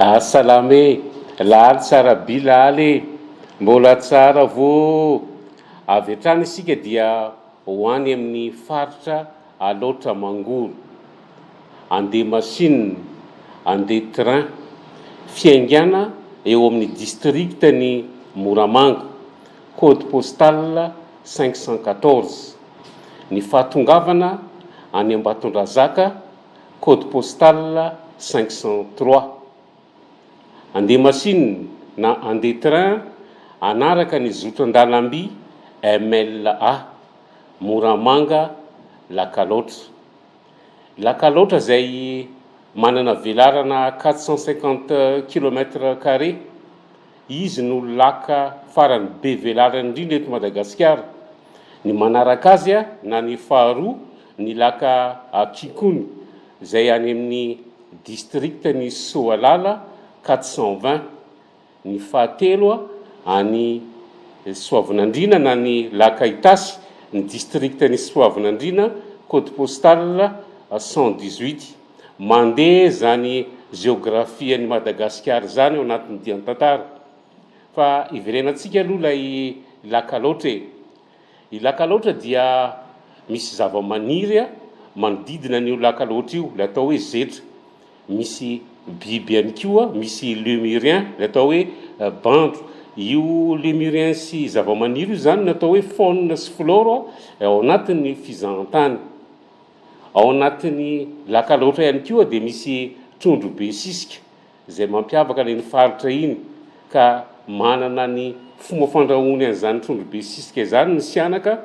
Salame, laly tsara bilaly, mbola tsara vo avy hatrany isika dia hoany amin'ny faritra aloatra mangoro. Andeha machine, andeha train, fiaingana eo amin'ny district ny Moramanga, code postal 514. Ny fahatongavana any Ambatondrazaka, code postal 503. Andeha machine na andeha train anaraka ny zotran-dalamby MLA Moramanga Lakaloatra. Lakaloatra zay manana velarana 450 km². Izy no laka farany be velarany indrindra eto Madagasikara. Ny manaraka azy na ny faharoa ny laka Kikony zay any amin'ny district ny Soalala 420. Ny fahatelo any Soavinandrina na ny laka Itasy ny district ny Soavinandrina code postal 118. Mandeha zany géographie ny Madagasikara zany ao anatin'ny Dian tantara. Fa iverenantsika aloha lay lakaloatra. I lakaloatra dia misy zavamaniry manodidina an'io lakaloatra io, le atao hoe zetra. Misy biby ihany koa, misy lémurien, le atao hoe bandro. Io lémurien sy zavamaniry io zany no atao hoe faune sy flore ao anatin'ny fizahan-tany. Ao anatin'ny lakaloatra ihany koa dia misy trondro be sisika zay mampiavaka ny faritra iny, ka manana ny fomba fandrahoany an'izany trondro be sisika zany ny sianaka.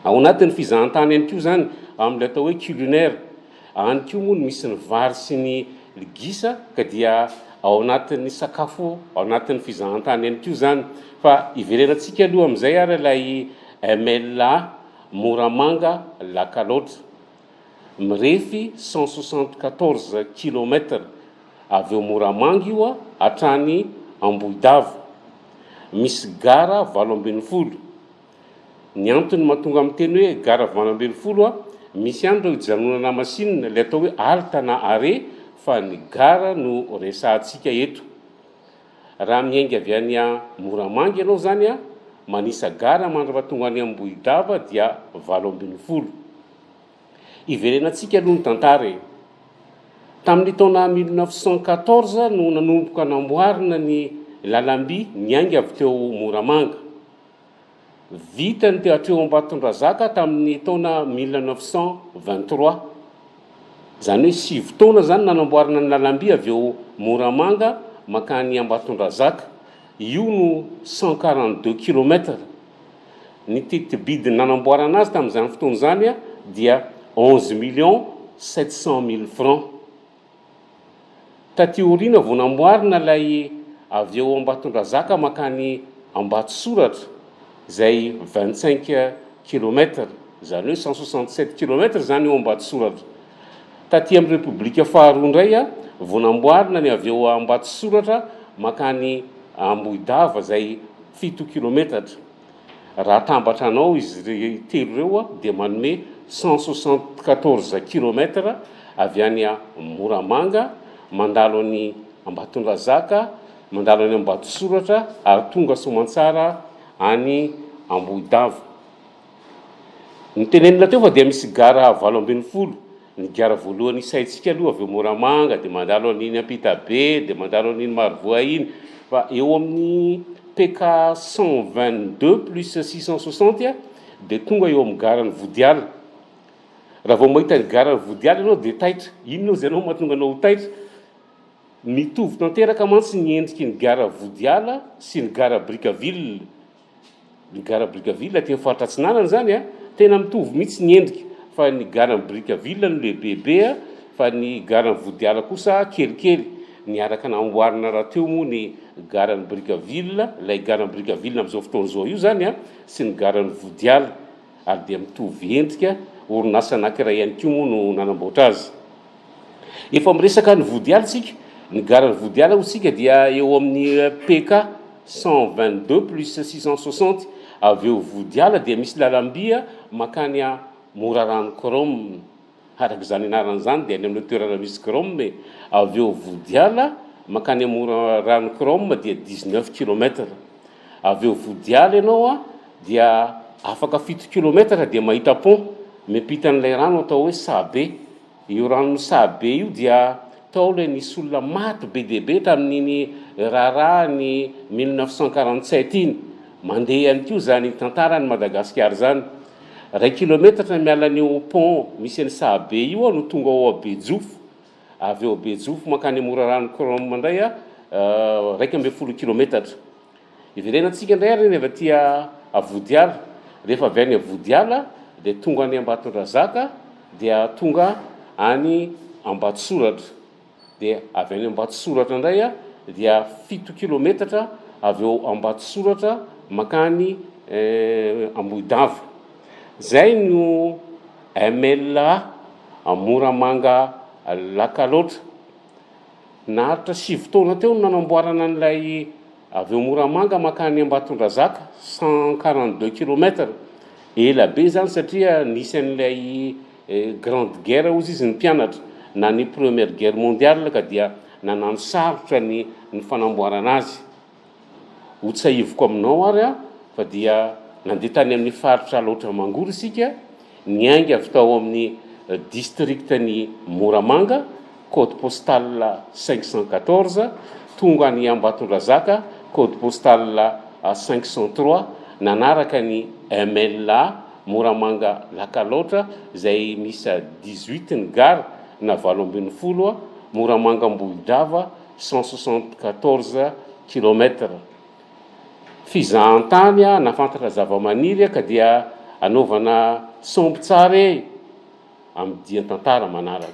Ao anatin'ny fizahan-tany ihany koa zany amin'ilay atao hoe culinaire. Any koa moa misy ny vary sy ny ligisa, ka dia ao anatin'ny sakafo ao anatin'ny fizahan-tany ihany koa zany. Fa iverenantsika aloha amin'izay ary ilay MLA Moramanga Lakaloatra. Mirefy 174 km avy eo Moramanga io hatrany Ambohidava. Misy gara 80. Ny antony mahatonga amin'ny teny hoe gara 80, misy andro hijanonana machine le atao hoe halte na arrêt, fa ny gara no resantsika eto. Raha miainga avy any Moramanga ianao zany manisa gara mandrapatonga any Ambohidava dia 80. Iverenantsika aloha ny tantara. Tamin'ny taona 1914 no nanomboka namboarina ny lalamby niainga avy teo Moramanga. Vita ny teo hatreo Ambatondrazaka tamin'ny taona 1923. Zany hoe 7 taona zany nanamboarina ny lalamby avy eo Moramanga makany Ambatondrazaka. Io no 142 km. Ny tetibidiny nanamboarana azy tamin'izany fotoana zany dia 11 700 000 francs. Taty aoriana vao namboarina lay avy eo Ambatondrazaka makany Ambatsoratra zay 25 km, zany hoe 167 km zany eo Ambatsoratra. Taty amin'ny Repoblika faharoa indray vao namboarina ny avy eo Ambatsoratra makany Ambohidava zay 7 km. Raha tambatra anao izy telo reo dia manome 174 km avy any Moramanga mandalo any Ambatondrazaka, mandalo any Ambatsoratra ary tonga Soamantsara any Ambohidava. Ny tenenina teo fa dia misy gara 80. Ny gara voalohany isaitsika aloha avy eo Moramanga dia mandalo an'iny Ampitabe, dia mandalo an'iny Marivoa iny. Fa eo amin'ny PK 122 plus 660 dia tonga eo amin'ny garany Vodiala. Raha vao mahita ny garany Vodiala ianao dia taitra. Inona zay anao mahatonga anao ho taitra? Mitovy tanteraka mantsy ny endriky ny gara Vodiala sy ny gara Brickaville. Ny gara Brickaville teo faritra Atsinanana zany tena mitovy mihitsy ny endrika, fa ny gara Brickaville no lehibe, fa ny gara Vodiala kosa kelikely. Niaraka namboarina raha teo moa ny garan'ny Brickaville, lay garan'ny Brickaville amin'izao fotoana izao io zany sy ny garan'ny Vodiala, ary dia mitovy endrika. Orinasa anankiray ihany koa moa no nanamboatra azy. Efa miresaka ny Vodiala tsika, ny garan'ny Vodiala tsika dia eo amin'ny PK 122 plus 660 avy eo Vodiala dia misy lalamby makany Morarano Chrome. Araka izany anarana zany dia any amin'ny toerana misy Chrome avy eo Vodiala makany amora ranokiroma dia 19 kilometre. Avy eo Vodiala ianao a dia afaka 7 kilometre dia mahita pont miampita an'ilay rano atao hoe Sabe. Io rano Sabe io dia tao ilay nisy olona maty be dia be tamin'iny raharaha-ny 1947 iny. Mandeha ihany koa zany tantara ny Madagasikara zany. 2 kilometre miala an'io pont misy any Sabe io no tonga ao Abejofo. Avy eo Abejofo makany amora ranokiroma indray a 12 kilometre. Iverenantsika indray ary avy aty Vodiala. Rehefa avy any Vodiala dia tonga any Ambatondrazaka dia tonga any Ambatsoratra. Dia avy any Ambatsoratra indray a dia 7 kilometre avy eo Ambatsoratra makany Ambohidava. Zay no MLA Moramanga Lakaloatra. Naharitra 7 taona teo no nanamboarana an'ilay avy eo Moramanga makany Ambatondrazaka 142 kilometre. Ela be zany satria nisy an'ilay grande guerre ozy izy ny mpianatra na ny première guerre mondiale ka dia nanano sarotra ny fanamboarana azy. Hotsahivoko aminao ary fa dia nandeha tany amin'ny faritra loatra Mangoro isika, niaingy avy tao amin'ny districtny Moramanga, code postal 514, tonga any Ambatondrazaka, code postal 503, nanaraka ny MLA Moramanga Lakaloatra zay misy 18 ny gare na 80, Moramanga Ambohidava 174 kilometre. Fizahantany nafantatra zavamaniry ka dia anaovana sombo tsara amin'ny Dian tantara manaraka.